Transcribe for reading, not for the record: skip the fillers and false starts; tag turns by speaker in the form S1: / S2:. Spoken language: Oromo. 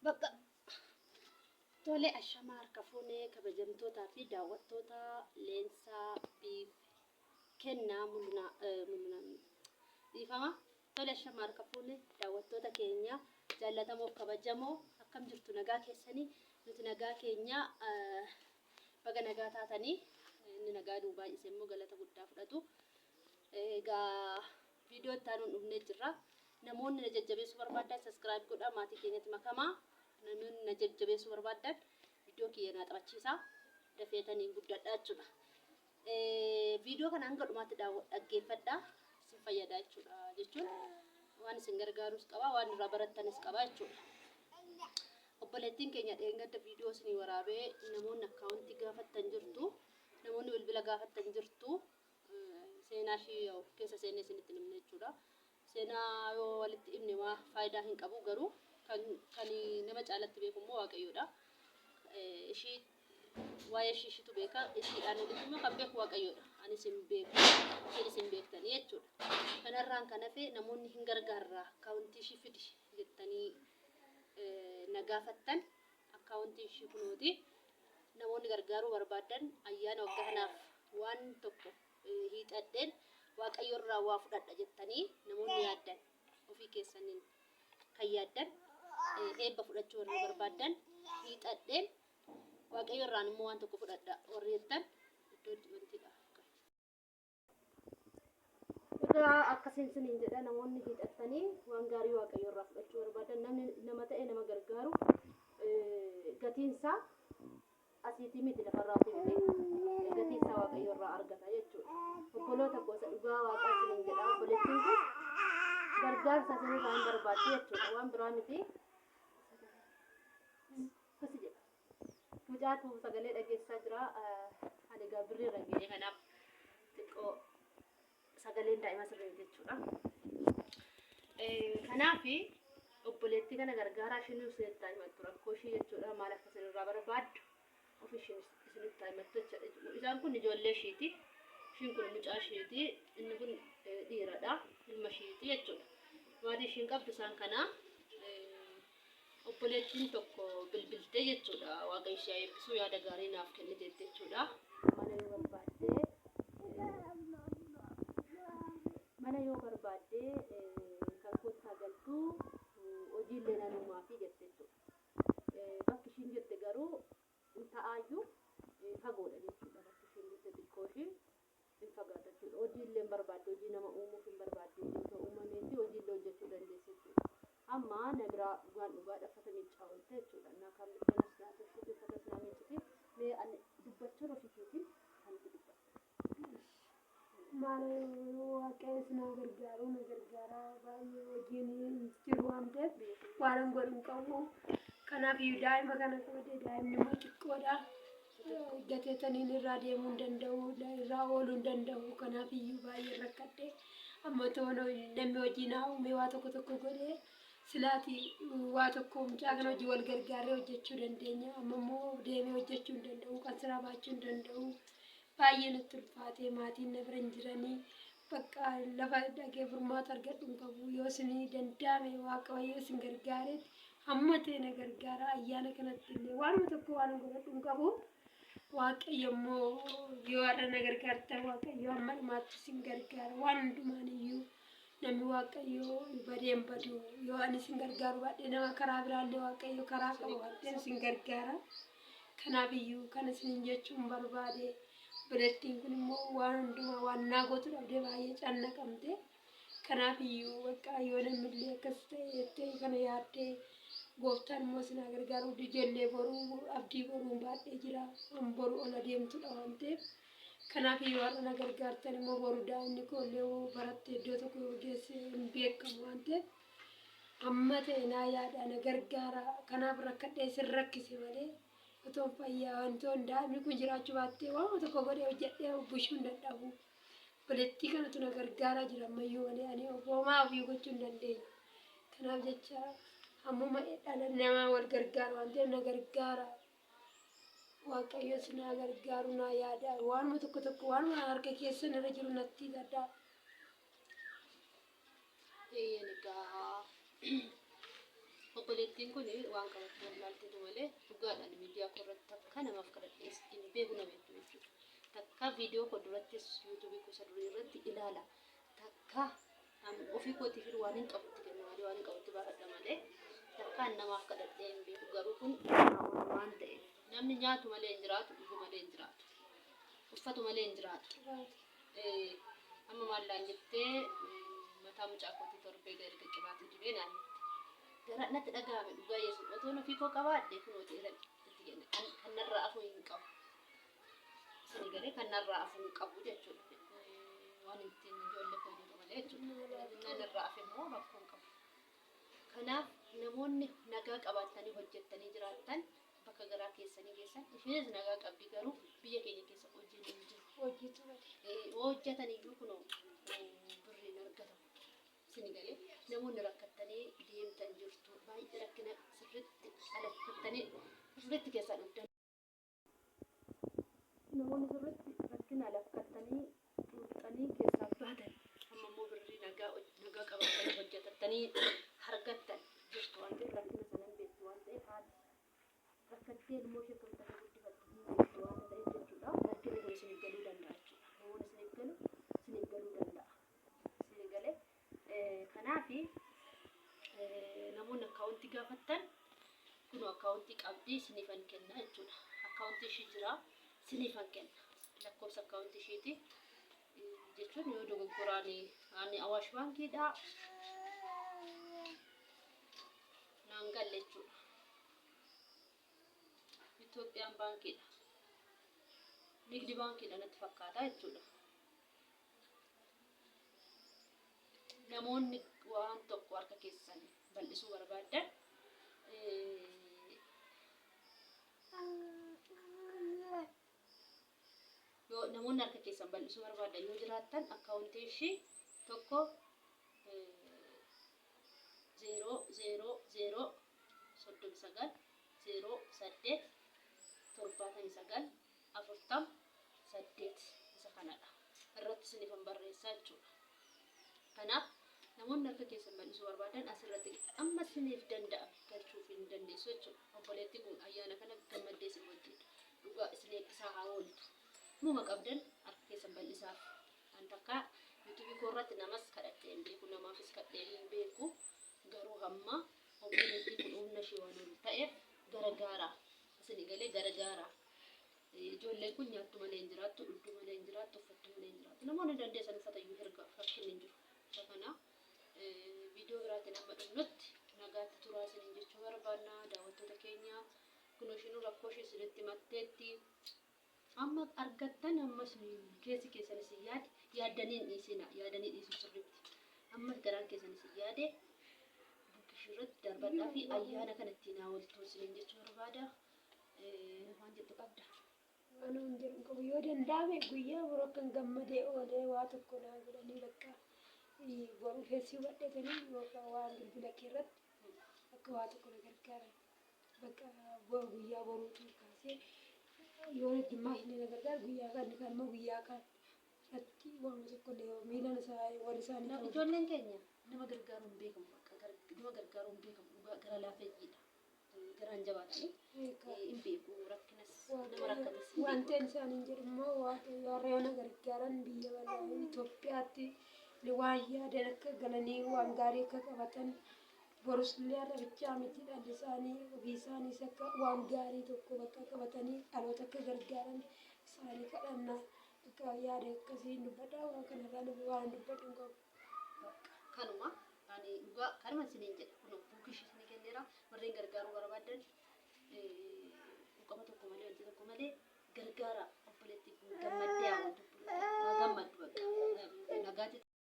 S1: Bakka tolee ashamaa harka fuunee kabajamtootaa fi daawwattoota leensaa biif kennaa mul'inaan dhiifama. Tolee ashamaa harka fuunee daawwattoota keenya jaallatamoo kabajamoo akkam jirtu nagaa keessanii nuti nagaa keenya baga nagaa taatanii inni nagaa duubaa isee immoo galata guddaa fudhatu. Egaa viidiyoo itti aanuun dhufnee jirra. Namoonni na jajjabeessuu barbaadan subscribe godhaa maatii keenyatti makamaa. Namoonni na jajjabeessuu barbaadan viidiyoo kiyya naa taphachiisaa dafeetanii guddadhaa jechuudha. Viidiyoo kana hanga dhumaatti dhaggeeffadhaa isin fayyadaa jechuudha waan isin gargaarus qaba waan irraa barattanis qaba jechuudha. Obboleettiin keenya dheengadda viidiyoo isinii waraabee namoonni akkaawuntii gaafattan jirtu namoonni bilbila gaafattan jirtu seenaa ishii keessa seenee isinitti himne jechuudha. Seenaa yoo walitti himne waa faayidaa hin qabu garuu kan nama caalatti beeku immoo Waaqayyoodha. Ishii waa'ee ishiitu beeka ishiidhaan olitti immoo kan beeku Waaqayyoodha. Anis hin beeku isheenis hin beektanii jechuudha. Kanarraan kan hafe namoonni hin gargaarra akkaawuntii ishii fidi jettanii na gaafattan akkaawuntii ishii kunuuti. Namoonni gargaaruu barbaadan ayyaana waggaa kanaaf waan tokko hiixadheen Waaqayyo irraa waa fudhadha jettanii namoonni yaaddan ofii keessaniin kan yaaddan eebba fudhachuu warri barbaadan hiixadheen Waaqayyo irraan immoo waan tokko fudhadha warri jettan iddoo wantidha. Egaa akkasiin siniin jedha namoonni hiixattanii waan gaarii Waaqayyo irraa fudhachuu barbaadan namni nama ta'e nama gargaaru gatiinsaa asiitii miti lafarraati miti gatiinsaa Waaqayyo irraa argata jechuudha. Obboloota gosa dhugaa Waaqaa siniin jedha obboleettiin kun gargaarsa isinirraa hin barbaadde jechuudha waan biraa miti. Kasi jedha mucaatu sagalee dhageessaa jira ani egaa birrii irra ga'ee kanaaf xiqqoo sagaleen daa'ima sirrii jechuudha. Kanaaf obboleettii kana gargaaraa isheen isinitti himattu rakkoo ishee jechuudha maal akka isinirraa barbaaddu of isheen isinitti himattu jechuudha. Isaan kun ijoollee isheeti. Ishiin kun mucaa isheeti. Inni kun dhiiradha. Ilma isheeti jechuudha. Waan ishiin qabdu isaan kana obboleettiin tokko bilbiltee jechuudha. Waaqa ishee eebbisuu yaada gaarii naaf kennite jechuudha. Mana yoo barbaadde kan kottaa galtuu hojiillee nanumaa fi jette jechuudha. Bakki ishiin jette garuu ta'aayyuu fagoodha jechuudha. Bakki ishiin jette xiqqoo ishii hin fagaata jechuudha. Hojiillee hin barbaadde hojii nama uumuuf hin barbaadde hojii uumameeti hojiillee hojjechuu dandeessi jechuudha. Amma na biraa dhugaan dhugaa dhaffata miicaa oolte jechuudha. Naa kan miidhanas naa tolchite uffatas naa miicite mee ani dubbachuun ofiitiin kan itti dubbatu.
S2: Maal Waaqayyo na gargaaraa baay'ee hojiin jiru waan ta'eef waan godhu qabu. Kanaaf daa'ima kana qabate daa'imni immoo xiqqoodha. Gateetaniin irraa deemuu hin danda'u irraa ooluu hin danda'u. Kanaaf baay'ee rakkadhe amma toona namni hojii naa uume waa tokko godhee silaati waa tokko mucaa kana hojii wal gargaaree hojjechuu dandeenya. Amma immoo deemee hojjechuu hin danda'u kan siraa baachuu hin danda'u. Baay'ee natti ulfaatee maatiin na bira hin jiranii bakka lafa dhagee furmaata argadhu hin qabu. Yoo isinii danda'ame Waaqayyo isin gargaaretti hamma ta'e na gargaara. Ayyaana kanatti illee waanuma tokko waan godhadhu hin qabu. Waaqayyo immoo yoo har'a na gargaartan Waaqayyo hamma dhumaatti isin gargaara. Waan hundumaan iyyuu namni Waaqayyo badeen badu yoo ani isin gargaaru baadhee nama karaa biraallee Waaqayyo karaa qabu baadhee isin gargaara. Kanaaf iyyuu kan isin jechuun barbaade. Obboleettiin kun immoo waan hundumaa waan naa gootu dhabdee baay'ee cannaqamte. Kanaaf iyyuu Waaqayyo namillee akkas ta'e kana yaaddee gooftaan immoo isin gargaaru ijoollee boruu abdii boruu baadhee jira. Boru ol adeemtudha waan ta'eef. Kanaaf iyyuu har'a na gargaartan immoo boru daa'imni koollee barattee iddoo tokko geesse hin beekamu waan ta'eef amma ta'e naa yaada na gargaara. Kanaaf rakkadhee isin rakkise malee. Otoon fayyaa wantoon daa'imni kun jiraachuu baattee waan tokko godhee hojjedhee bushuu hin dadhabu. Obboleettii kanatu na gargaaraa jira ammayyuu malee ani homaa ofii gochuu hin dandeenye. Kanaaf jecha ammuma dhala namaa wal gargaaru waan ta'eef na gargaara. Waaqayyo si na gargaaru na yaada waanuma tokko waanuma harka keessan irra jiru natti gaddaa.
S1: Egaa obboleettiin kun waan qabatan ilaalteetu malee dhugaadhaan miidiyaa korratti akka namaaf kadhadhees hin beeku na beektu jechuudha. Takka viidiyoo koo durattis yuutuubii kuusa durii irratti ilaala. Takka ofii kootiif waan hin qabutti kenna malee waan hin qabutti baafadha malee takkaan namaaf kadhadhee hin beeku. Garuu kun waan ta'eef namni nyaatu malee hin jiraatu, dhugu malee hin jiraatu, uffatu malee hin jiraatu. Amma maallaan jettee mataa mucaa kootii torbee erga qibaatu dibee naan gara natti dhagahame dhugaa yesuus otoo ofii koo qabaadhe kun hojii itti kenna kan narraa afuu hin qabu. Sini galee kan narraa afuu hin qabu jechuudha. Waan ittiin ijoollee koo godhu malee jechuudha. Narraa afee immoo rakkoo hin qabu. Kanaaf namoonni nagaa qabaatanii hojjettanii jiraattan bakka garaa keessanii keessan isheenis nagaa qabdi garuu biyya keenya keessa hojiin hin jiru. Hojjetan iyyuu kun birriin argatamu. Sini galee namoonni rakkattanii deemtan jirtu baay'ee rakkina sirriitti alakkattanii sirriitti keessaa dhugdan. Namoonni sirriitti rakkina alakkattanii dhugdanii keessaa baatan amma immoo birrii nagaa qabatanii hojjetattanii argattan jirtu waan ta'eef rakkina sanan beektu waan ta'eef haati rakkattee ilmoo ishee turtanii guddifattanii beektu waan ta'eef jechuudha. Rakkina kun isiniif galuu danda'a jechuudha. Namoonni isiniif galuu danda'a. Isin galee kanaafi namoonni akkaawuntii gaafattan kun akkaawuntii qabdii isiniifan kenna jechuudha. Akkaawuntii ishii jira isiniifan kenna. Lakkoofsa akkaawuntii ishiiti jechuun yoo dogoggoraan ani Awaash baankiidha naan galle jechuudha. Itoophiyaan baankiidha. Nigdi baankiidha natti fakkaata jechuudha. Namoonni waan tokko harka keessan bal'isuu barbaadan namoonni harka keessan bal'isuu barbaadan yoo jiraattan akkaawuntii ishii tokko 000 39 08 79 48 isa kanadha. Irratti isiniifan barreessaa jechuudha. Kanaaf namoonni harka keessan bal'isuu barbaadan asirratti amma isiniif danda'ame galchuuf hin dandeessu jechuudha. Obboleettiin kun ayyaana kana gammaddee isin wajjin dhugaa isin eebbisaa haa ooltu. Muma qabdan harka keessan bal'isaaf. An takka yuutuubii koo irratti namas kadhadhee hin beeku, namaafis kadhee hin beeku. Garuu hamma obboleettiin kun humna ishee waan ol ta'eef gargaaraa. Isin galee gargaaraa. Ijoolleen kun nyaattu malee hin jiraattu, dhugdu malee hin jiraattu, uffattu malee hin jiraattu. Namoonni dandeessan uffata iyyuu erga fakkiin hin jiru. Kana viidiyoo biraatiin amma dhufnutti nagaatti turaa isiniin jechuu barbaanna daawwattoota keenya. Kun isheen rakkoo ishee isinitti matteetti amma argattan ammas keessi keessanis yaaddanii dhiisina yaadanii dhiisuu sirriitti. Ammas garaan keessanis yaade bukkishirratti darbadhaa fi ayyaana kana ittiin haa ooltu isiniin jechuu barbaada. Waan jettu qabda.
S2: Waan jedhu qabu yoo danda'ame guyyaa biroo kan gammadee oolee waa tokko naa godhanii bakka boruu keessi hubadhetanii yookaan waan bilbila kee irratti akka waa tokko na gargaaran bakka guyyaa boruutu kaasee yoo dhimmaa hin na gargaar guyyaa kan kalma guyyaa kan irratti waan tokko illee miilan isaa warri isaanii
S1: ijoolleen keenya nama gargaaruun beekamu bakka nama gargaaruun beekamu gara laafeeyyiidha. Garaan jabaatanii hin beeku rakkinas nama rakkatas
S2: wanteen isaaniin jedhummoo warreen gargaaran biyya bal'aa Itoophiyaatti waan yaadan akka galanii waan gaarii akka qabatan borus illee arrabichaa miti dhalli isaanii ofii isaaniis akka waan gaarii tokko bakka qabatanii dhaloota akka gargaaran isaanii kadhannaa akka yaada akkasiin dubbadhaa waan kanarraa waan dubbadhu qabu.
S1: Kanuma ani dhugaa kanuma isiniin jedha kun buukish isinii kenneera warreen gargaaruu barbaadan qoma tokko malee wanti tokko malee gargaara.